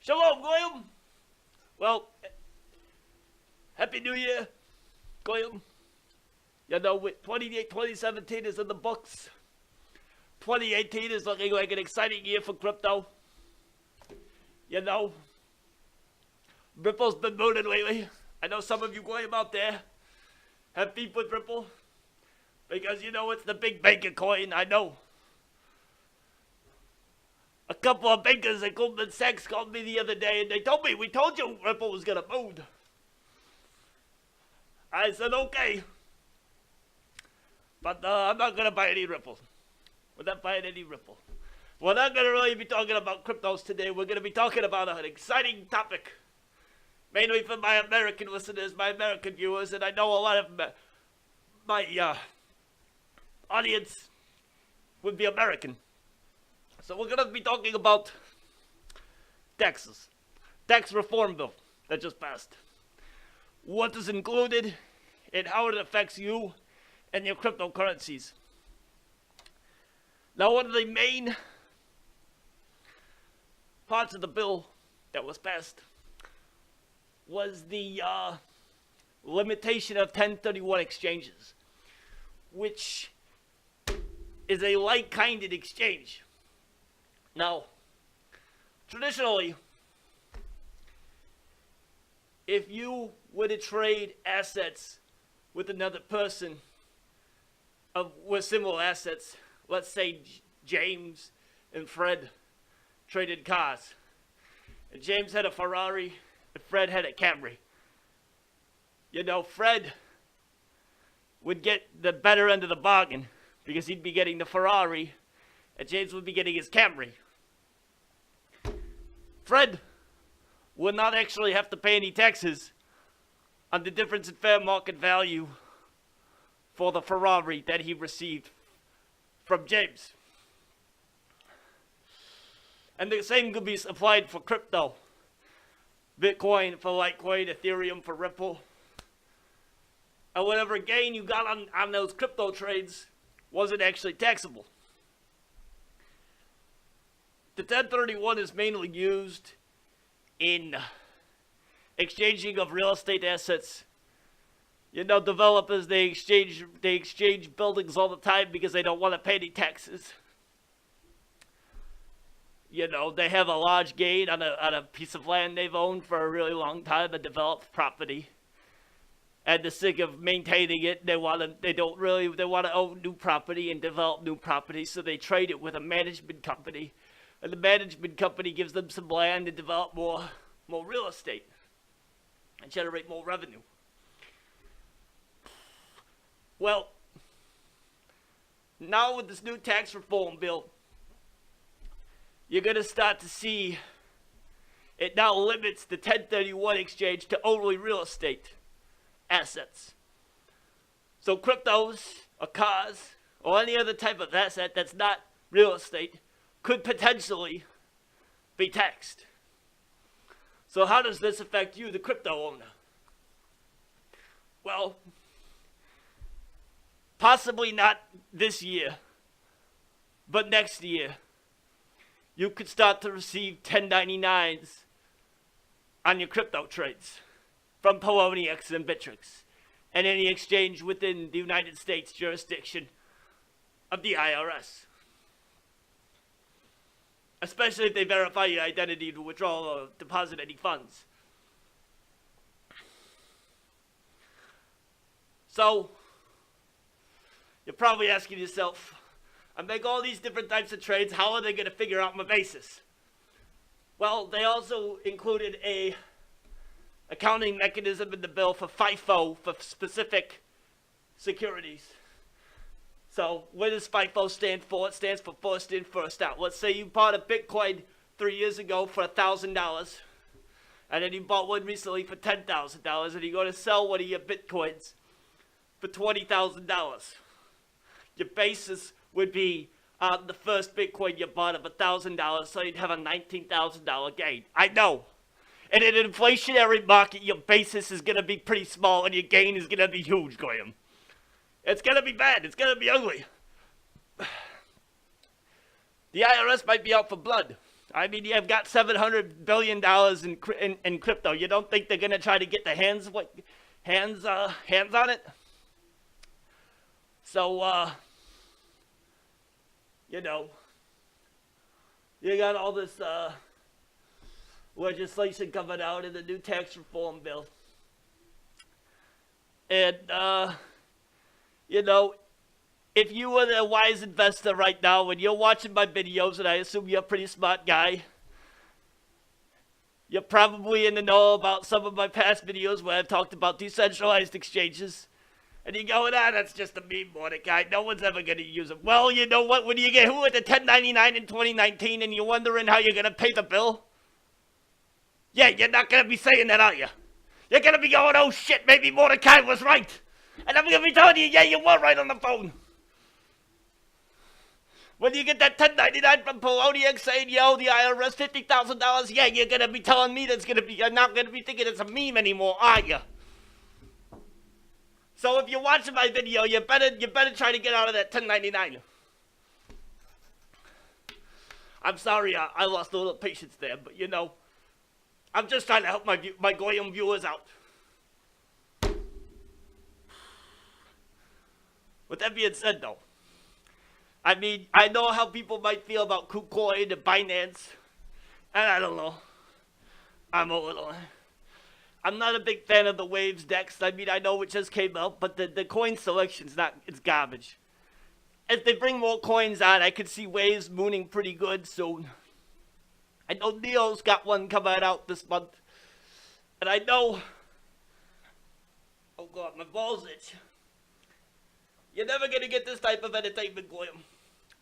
Shalom, Goyim. Well, Happy New Year, Goyim. You know, with 2017 is in the books. 2018 is looking like an exciting year for crypto. You know, Ripple's been mooning lately. I know some of you Goyim out there have beef with Ripple because, you know, it's the big banker coin. I know. A couple of bankers at Goldman Sachs called me the other day and they told me, we told you Ripple was going to moon. I said, okay. But I'm not going to buy any Ripple. We're not buying any Ripple. We're not going to really be talking about cryptos today. We're going to be talking about an exciting topic. Mainly for my American listeners, my American viewers, and I know a lot of my audience would be American. So we're going to be talking about taxes. Tax reform bill that just passed. What is included and how it affects you and your cryptocurrencies. Now, one of the main parts of the bill that was passed was the limitation of 1031 exchanges, which is a like-kinded exchange. Now, traditionally, if you were to trade assets with another person with similar assets, let's say James and Fred traded cars, and James had a Ferrari and Fred had a Camry. You know, Fred would get the better end of the bargain because he'd be getting the Ferrari and James would be getting his Camry. Fred would not actually have to pay any taxes on the difference in fair market value for the Ferrari that he received from James. And the same could be applied for crypto. Bitcoin for Litecoin, Ethereum for Ripple. And whatever gain you got on those crypto trades wasn't actually taxable. The 1031 is mainly used in exchanging of real estate assets. You know, developers, they exchange buildings all the time because they don't want to pay any taxes. You know, they have a large gain on a piece of land they've owned for a really long time, a developed property. And they're sick of maintaining it. They want to own new property and develop new property, so they trade it with a management company. And the management company gives them some land to develop more real estate and generate more revenue. Well, now with this new tax reform bill, you're going to start to see it now limits the 1031 exchange to only real estate assets. So cryptos or cars or any other type of asset that's not real estate could potentially be taxed. So how does this affect you, the crypto owner? Well, possibly not this year, but next year, you could start to receive 1099s on your crypto trades from Poloniex and Bittrex and any exchange within the United States jurisdiction of the IRS. Especially if they verify your identity to withdraw or deposit any funds. So, you're probably asking yourself, I make all these different types of trades, how are they going to figure out my basis? Well, they also included a accounting mechanism in the bill for FIFO, for specific securities. So what does FIFO stand for? It stands for first in, first out. Let's say you bought a Bitcoin 3 years ago for $1,000, and then you bought one recently for $10,000, and you're going to sell one of your Bitcoins for $20,000. Your basis would be the first Bitcoin you bought of $1,000, so you'd have a $19,000 gain. I know. In an inflationary market, your basis is going to be pretty small, and your gain is going to be huge, Goyim. It's going to be bad. It's going to be ugly. The IRS might be out for blood. I mean, you've got $700 billion in crypto. You don't think they're going to try to get the hands on it? So, you know, you got all this legislation coming out in the new tax reform bill. And, you know, if you were a wise investor right now, when you're watching my videos, and I assume you're a pretty smart guy, you're probably in the know about some of my past videos where I've talked about decentralized exchanges. And you're going, that's just a meme, Mordecai. No one's ever going to use it. Well, you know what? When you get hit with the 1099 in 2019 and you're wondering how you're going to pay the bill, yeah, you're not going to be saying that, are you? You're going to be going, oh shit, maybe Mordecai was right. And I'm going to be telling you, yeah, you were right on the phone. When you get that 1099 from Poloniak saying, yo, the IRS $50,000, yeah, you're going to be telling me you're not going to be thinking it's a meme anymore, are you? So if you're watching my video, you better try to get out of that 1099. I'm sorry, I lost a little patience there, but you know, I'm just trying to help my Goyim viewers out. With that being said, though, I mean, I know how people might feel about KuCoin and Binance, and I don't know. I'm not a big fan of the Waves DEX. I mean, I know it just came out, but the coin selection's it's garbage. As they bring more coins on, I could see Waves mooning pretty good soon. I know Neo's got one coming out this month. And I know, oh God, my balls itch. You're never going to get this type of entertainment, Goyim,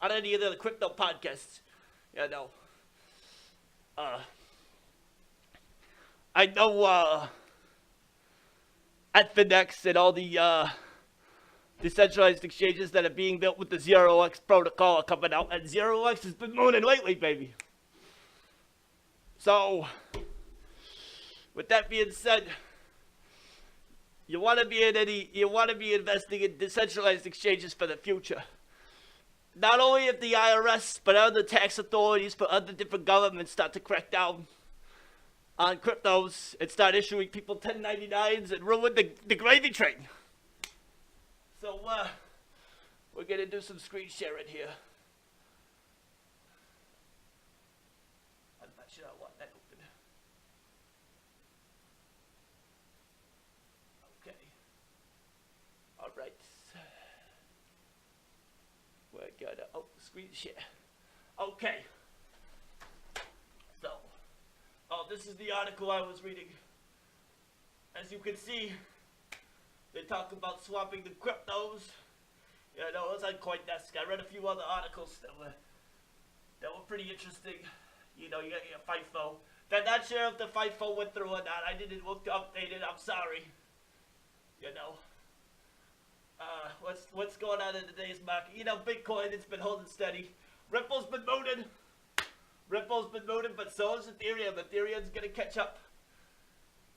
on any of the crypto podcasts. You know. I know at FinX and all the decentralized exchanges that are being built with the 0x protocol are coming out, and 0x has been mooning lately, baby. So, with that being said, you want to be investing in decentralized exchanges for the future. Not only if the IRS, but other tax authorities for other different governments start to crack down on cryptos and start issuing people 1099s and ruin the gravy train. So, we're going to do some screen sharing here. I'm not sure I want that open. Okay. All right. We're going to, screen share. Okay. So, this is the article I was reading. As you can see, they talk about swapping the cryptos. You know, it was on CoinDesk. I read a few other articles that were pretty interesting. You know, you got your FIFO. I'm not sure if the FIFO went through or not. I didn't look to update it. I'm sorry. You know. What's going on in today's market? You know, Bitcoin, it's been holding steady. Ripple's been mooning. But so is Ethereum. Ethereum's gonna catch up.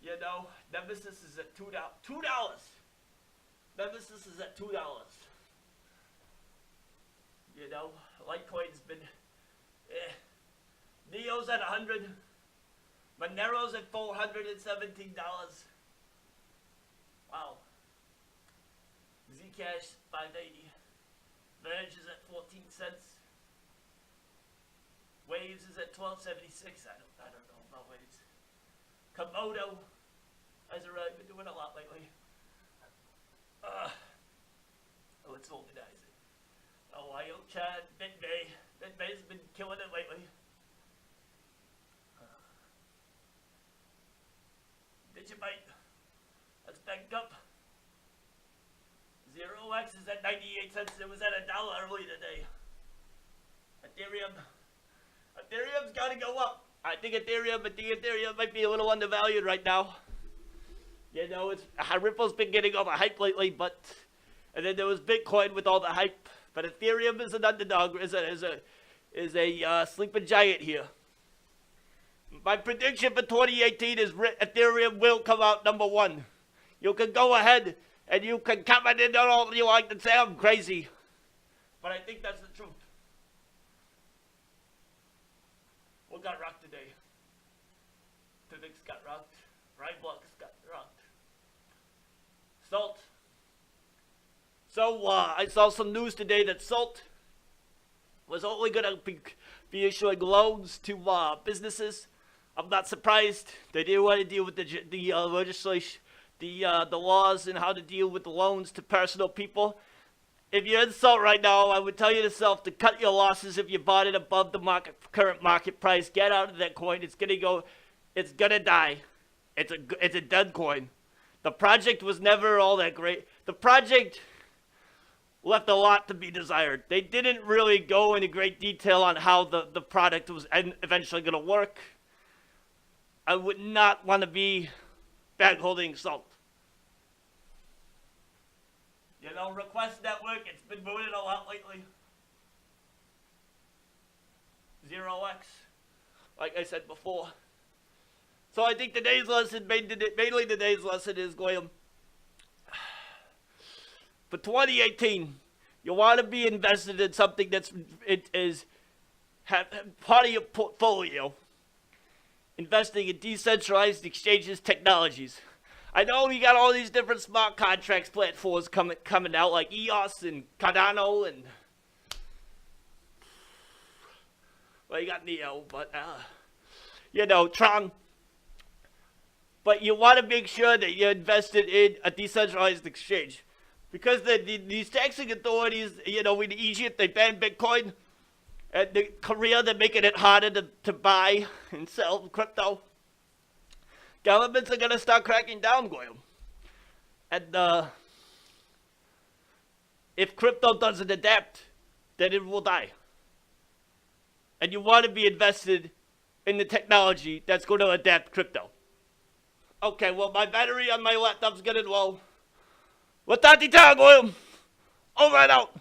You know, Nemesis is at $2. Nemesis is at $2. You know, Litecoin's been, Neo's at 100. Monero's at $417. Wow. Zcash 580. Verge is at 14 cents. Waves is at 12.76. I don't know about Waves. Komodo has really been doing a lot lately. It's organizing. Chan, BitBay. BitBay's been killing it lately. Digimite. That's backed up. 0x is at 98 cents. It was at $1 earlier today. Ethereum's got to go up. I think Ethereum might be a little undervalued right now. You know, Ripple's been getting all the hype lately, and then there was Bitcoin with all the hype. But Ethereum is an underdog, is a sleeping giant here. My prediction for 2018 is Ethereum will come out number one. You can go ahead and you can comment in on all you like and say I'm crazy, but I think that's the truth. We're What got rocked today? The DEX got rocked. Blocks got rocked. Salt. So I saw some news today that Salt was only going to be issuing loans to businesses. I'm not surprised. They didn't want to deal with the legislation, the laws, and how to deal with the loans to personal people. If you're in Salt right now, I would tell you yourself to cut your losses if you bought it above the current market price. Get out of that coin. It's gonna go. It's gonna die. It's a dead coin. The project was never all that great. The project left a lot to be desired. They didn't really go into great detail on how the product was eventually gonna work. I would not want to be bag holding Salt. You know, Request Network, it's been moving a lot lately. 0x, like I said before. So I think today's lesson, mainly today's lesson is going, for 2018, you want to be invested in something that's part of your portfolio. Investing in decentralized exchanges technologies. I know we got all these different smart contracts platforms coming out, like EOS and Cardano, and well, you got Neo, but you know, Tron. But you want to make sure that you're invested in a decentralized exchange, because these taxing authorities, you know, in Egypt they banned Bitcoin, and in Korea they're making it harder to buy and sell crypto. Governments are going to start cracking down, Goyle. And if crypto doesn't adapt, then it will die. And you want to be invested in the technology that's going to adapt crypto. Okay, well, my battery on my laptop's getting low. What's that, Goyle? Over and out.